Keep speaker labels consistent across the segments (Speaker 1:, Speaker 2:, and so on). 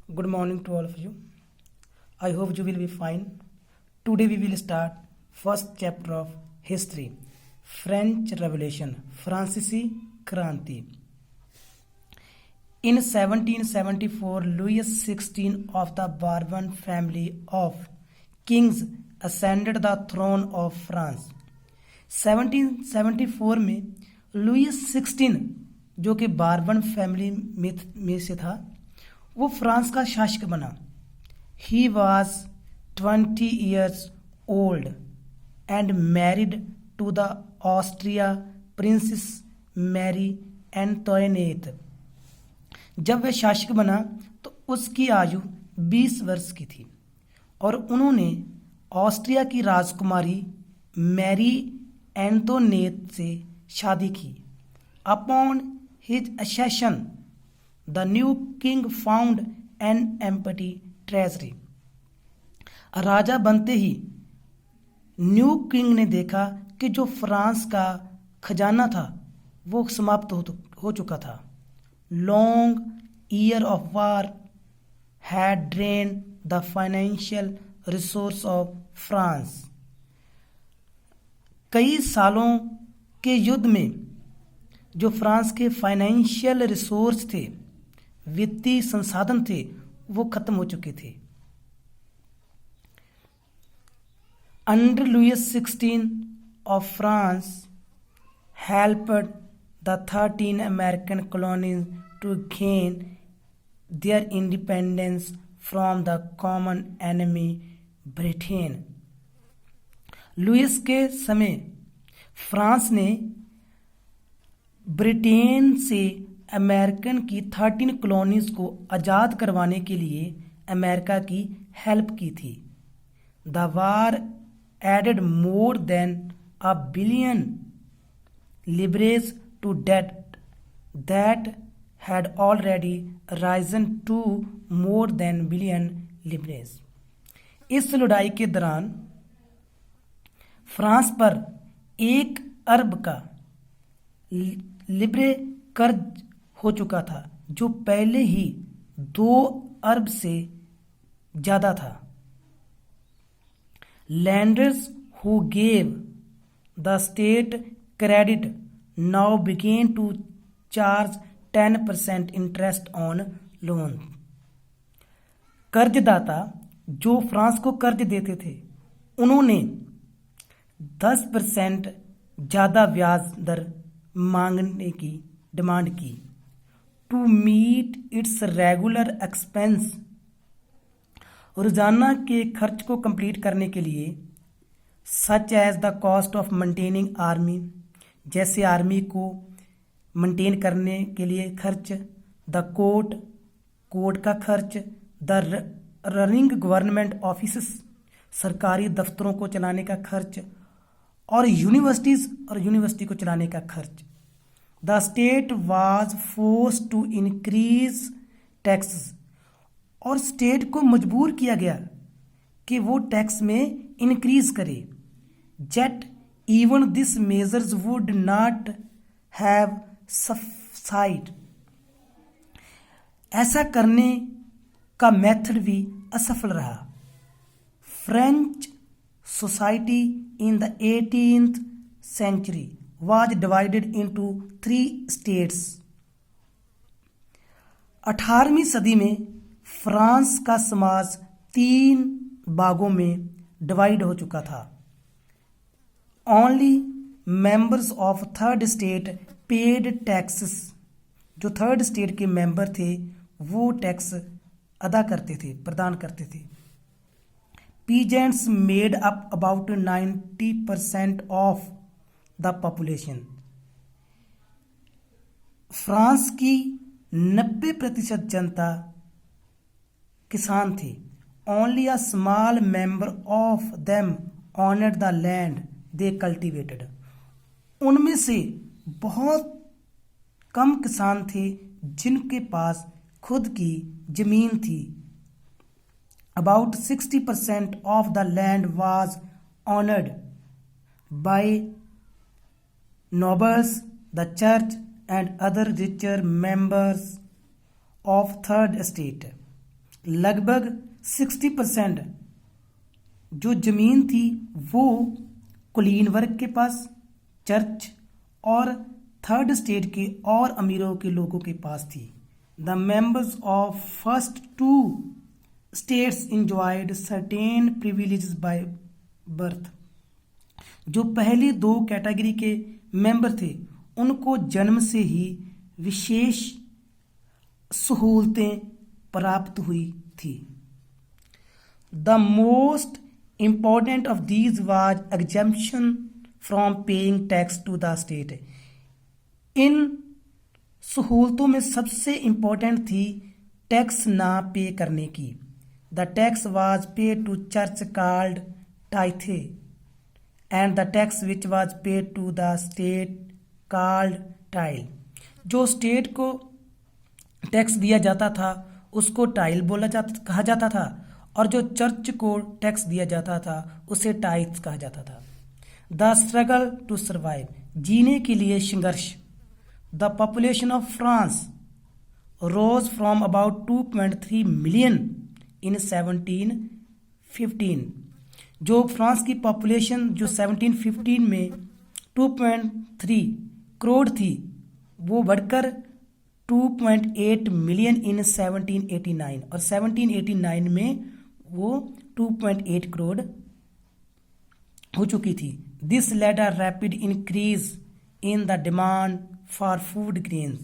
Speaker 1: Good morning to all of you. I hope you will be fine. Today we will start first chapter of history. French Revolution, Francis Kranti. In 1774, Louis XVI of the Bourbon family of kings ascended the throne of France. 1774 में Lewis 16 जो कि बार्बन family में से था वो France का शासक बना. He was 20 years old and married to the Austria princess Marie Antoinette. जब वह शासक बना तो उसकी आयु 20 वर्ष की थी और उन्होंने ऑस्ट्रिया की राजकुमारी मैरी एंटोनेट से शादी की. Upon his accession the new king found an empty treasury. राजा बनते ही न्यू किंग ने देखा कि जो फ्रांस का खजाना था वो समाप्त हो चुका था. Long year of war had drain the financial resource of France. कई सालों के युद्ध में जो फ्रांस के फाइनेंशियल रिसोर्स थे, वित्तीय संसाधन थे, वो खत्म हो चुके थे. Under Louis 16 of France helped the 13 American colonies to gain their independence from the common enemy Britain. Louis के समय फ्रांस ने ब्रिटेन से अमेरिकन की 13 कॉलोनीज को आज़ाद करवाने के लिए अमेरिका की हेल्प की थी. The war added more than $1 billion livres to debt that had already risen to more than $1 billion livres. इस लड़ाई के दौरान फ्रांस पर 1 अरब का लिब्रे कर्ज हो चुका था जो पहले ही 2 अरब से ज्यादा था. Lenders who gave the state credit now began to charge 10% interest on loan. कर्जदाता जो फ्रांस को कर्ज देते थे उन्होंने 10% ज्यादा ब्याज दर मांगने की डिमांड की. To meet its regular expense, रोजाना के खर्च को कंप्लीट करने के लिए, such as the cost of maintaining army, जैसे आर्मी को मेंटेन करने के लिए खर्च, द कोर्ट का खर्च, द रनिंग गवर्नमेंट ऑफिस, सरकारी दफ्तरों को चलाने का खर्च, और यूनिवर्सिटी को चलाने का खर्च. The state was force to increase taxes, और स्टेट को मजबूर किया गया कि वो टैक्स में इंक्रीज करे. Yet even this measures would not have sufficed, ऐसा करने का मेथड भी असफल रहा. French society in the 18th century was divided into 3 states. 18वीं सदी में फ्रांस का समाज 3 भागों में डिवाइड हो चुका था. Only members of third state paid taxes. जो थर्ड स्टेट के मेंबर थे वो टैक्स अदा करते थे, प्रदान करते थे. Peasants made up about 90% of the population. France की 90% जनता किसान थे. Only a small member of them owned the land they cultivated. उनमें से बहुत कम किसान थे जिनके पास खुद की जमीन थी. About 60% of the land was owned by nobles, the church, and other richer members of third estate. लगभग 60% जो जमीन थी वो कुलीन वर्ग के पास, चर्च और थर्ड स्टेट के और अमीरों के लोगों के पास थी। The members of first two states enjoyed certain privileges by birth. जो पहली दो कैटेगरी के मेंबर थे उनको जन्म से ही विशेष सहूलतें प्राप्त हुई थी। The most important of these was exemption from paying tax to the state. इन सहूलतों में सबसे इम्पोर्टेंट थी टैक्स ना पे करने की। The tax was paid to church called tithe and the tax which was paid to the state called taille. जो state को टैक्स दिया जाता था उसको टाइल कहा जाता था और जो चर्च को टैक्स दिया जाता था उसे टाइल्स कहा जाता था। द स्ट्रगल टू सर्वाइव, जीने के लिए संघर्ष। The population of France rose from about 2.3 million in 1715। जो फ्रांस की पॉपुलेशन जो 1715 में 2.3 करोड़ थी वो बढ़कर 2.8 मिलियन इन 1789 और 1789 में वो 2.8 करोड़ हो चुकी थी। This led a rapid increase in the demand for food grains.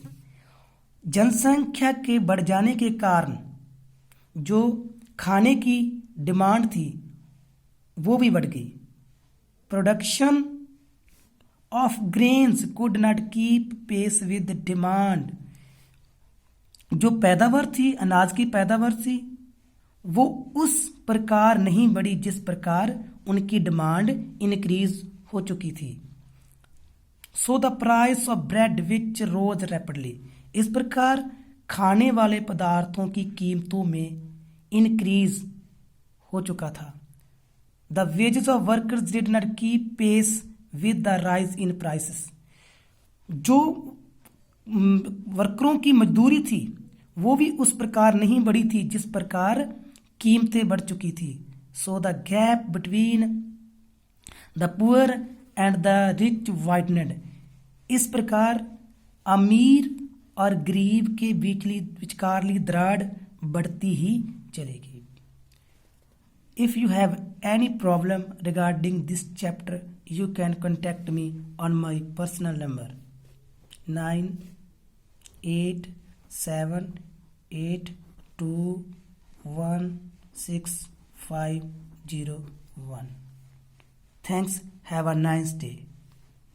Speaker 1: जनसंख्या के बढ़ जाने के कारण जो खाने की डिमांड थी वो भी बढ़ गई। Production of grains could not keep pace with demand. जो पैदावार थी, अनाज की पैदावार थी, वो उस प्रकार नहीं बढ़ी जिस प्रकार उनकी डिमांड इंक्रीज हो चुकी थी। So the price of bread which rose rapidly. इस प्रकार खाने वाले पदार्थों की कीमतों में इंक्रीज हो चुका था। The wages of workers did not keep pace with the rise in prices. जो वर्करों की मजदूरी थी वो भी उस प्रकार नहीं बढ़ी थी जिस प्रकार कीमतें बढ़ चुकी थी। So the gap between the poor and the rich widened. इस प्रकार अमीर और गरीब के विचकारली दरार बढ़ती ही चलेगी। If you have any problem regarding this chapter, you can contact me on my personal number 9878216501. Thanks. Have a nice day.